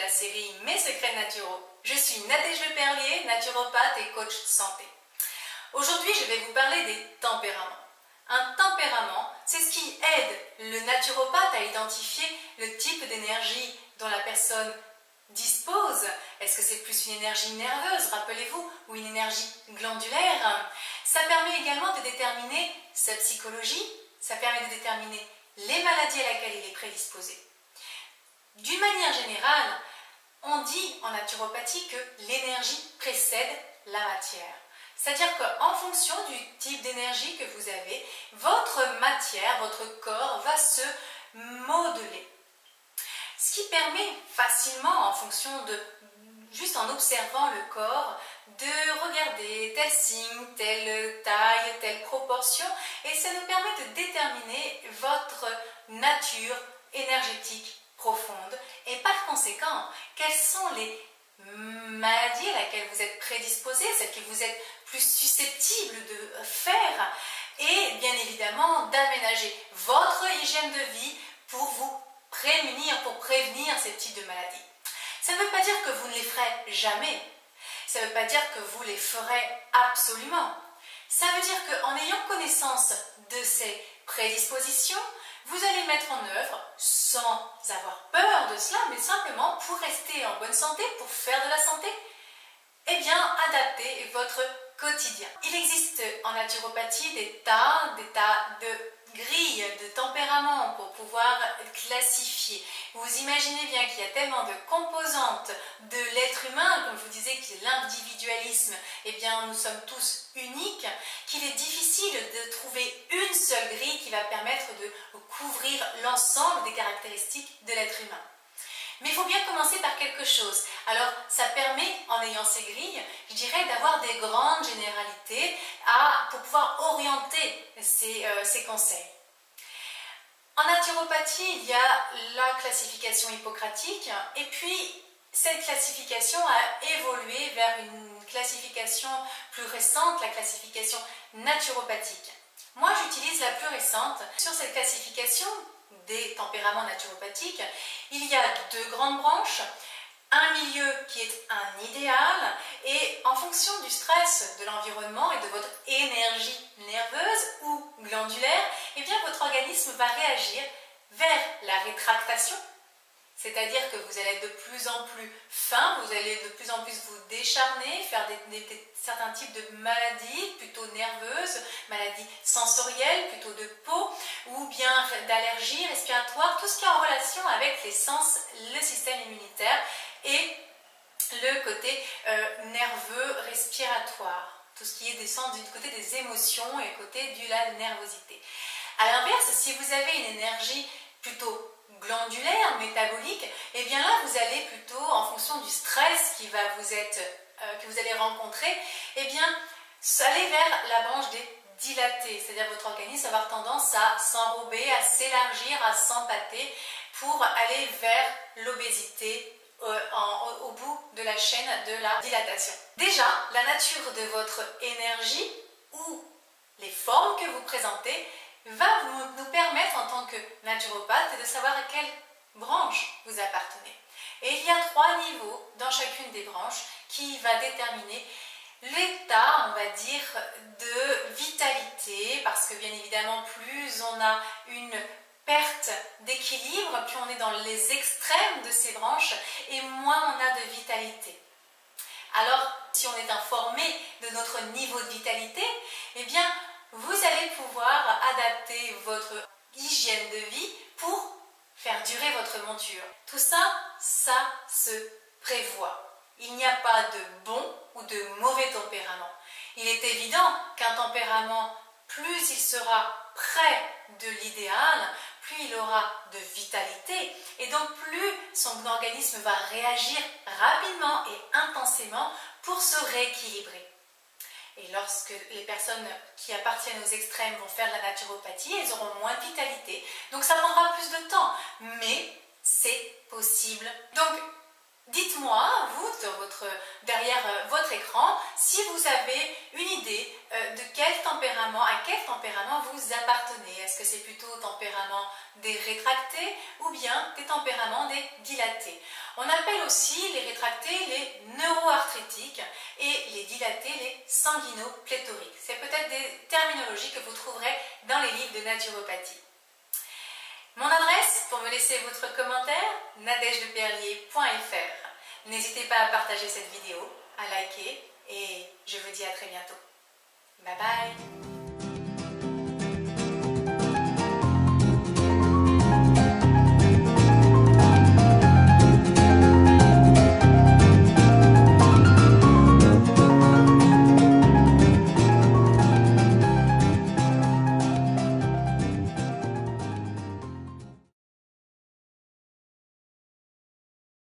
la série Mes secrets naturaux. Je suis Nadège Le Perlier, naturopathe et coach santé. Aujourd'hui, je vais vous parler des tempéraments. Un tempérament, c'est ce qui aide le naturopathe à identifier le type d'énergie dont la personne dispose. Est-ce que c'est plus une énergie nerveuse, rappelez-vous, ou une énergie glandulaire? Ça permet également de déterminer sa psychologie, ça permet de déterminer les maladies à laquelle il est prédisposé. D'une manière générale, on dit en naturopathie que l'énergie précède la matière. C'est-à-dire qu'en fonction du type d'énergie que vous avez, votre matière, votre corps va se modeler. Ce qui permet facilement, en fonction de, juste en observant le corps, de regarder tel signe, telle taille, telle proportion, et ça nous permet de déterminer votre nature énergétique profonde et par conséquent, quelles sont les maladies à laquelle vous êtes prédisposé, celles que vous êtes plus susceptibles de faire, et bien évidemment d'aménager votre hygiène de vie pour vous prémunir, pour prévenir ces types de maladies. Ça ne veut pas dire que vous ne les ferez jamais, ça ne veut pas dire que vous les ferez absolument. Ça veut dire qu'en ayant connaissance de ces prédispositions, vous allez mettre en œuvre, sans avoir peur de cela, mais simplement pour rester en bonne santé, pour faire de la santé, eh bien, adapter votre quotidien. Il existe en naturopathie des tas de grilles, de tempéraments pour pouvoir classifier. Vous imaginez bien qu'il y a tellement de composantes de l'être humain, comme je vous disais, que l'individualisme, eh bien, nous sommes tous uniques, qu'il est difficile de trouver une seule grille qui va permettre de couvrir l'ensemble des caractéristiques de l'être humain. Mais il faut bien commencer par quelque chose. Alors, ça permet, en ayant ces grilles, je dirais, d'avoir des grandes généralités pour pouvoir orienter ces conseils. En naturopathie, il y a la classification hippocratique, et puis cette classification a évolué vers une classification plus récente, la classification naturopathique. Moi, j'utilise la plus récente. Sur cette classification des tempéraments naturopathiques, il y a deux grandes branches, un milieu qui est un idéal, et en fonction du stress, de l'environnement et de votre énergie nerveuse ou glandulaire, eh bien votre organisme va réagir vers la rétractation, c'est-à-dire que vous allez être de plus en plus fin, vous allez de plus en plus vous décharner, faire certains types de maladies plutôt nerveuses, maladies sensorielles, plutôt de peau, ou bien d'allergies respiratoires, tout ce qui est en relation avec les sens, le système immunitaire et le côté nerveux respiratoire, tout ce qui est du côté des émotions et côté de la nervosité. A l'inverse, si vous avez une énergie plutôt glandulaire, métabolique, et bien là vous allez plutôt, en fonction du stress que vous allez rencontrer, et bien aller vers la branche des dilatés, c'est-à-dire votre organisme va avoir tendance à s'enrober, à s'élargir, à s'empâter pour aller vers l'obésité au bout de la chaîne de la dilatation. Déjà, la nature de votre énergie ou les formes que vous présentez va nous permettre en tant que naturopathe de savoir à quelle branche vous appartenez. Et il y a 3 niveaux dans chacune des branches qui va déterminer l'état, on va dire, de vitalité, parce que bien évidemment, plus on a une perte d'équilibre, plus on est dans les extrêmes de ces branches, et moins on a de vitalité. Alors, si on est informé de notre niveau de vitalité, eh bien, vous allez pouvoir adapter votre hygiène de vie pour faire durer votre monture. Tout ça, ça se prévoit. Il n'y a pas de bon ou de mauvais tempérament. Il est évident qu'un tempérament, plus il sera près de l'idéal, plus il aura de vitalité et donc plus son organisme va réagir rapidement et intensément pour se rééquilibrer. Et lorsque les personnes qui appartiennent aux extrêmes vont faire de la naturopathie, elles auront moins de vitalité. Donc ça prendra plus de temps, mais c'est possible. Donc dites-moi, vous, derrière votre écran, si vous avez une idée de à quel tempérament vous appartenez. Est-ce que c'est plutôt au tempérament des rétractés ou bien des tempéraments des dilatés? On appelle aussi les rétractés les neuroarthritiques et les dilatés les sanguinopléthoriques. C'est peut-être des terminologies que vous trouverez dans les livres de naturopathie. Mon adresse pour me laisser votre commentaire, nadejdeperlier.fr. N'hésitez pas à partager cette vidéo, à liker et je vous dis à très bientôt. Bye bye!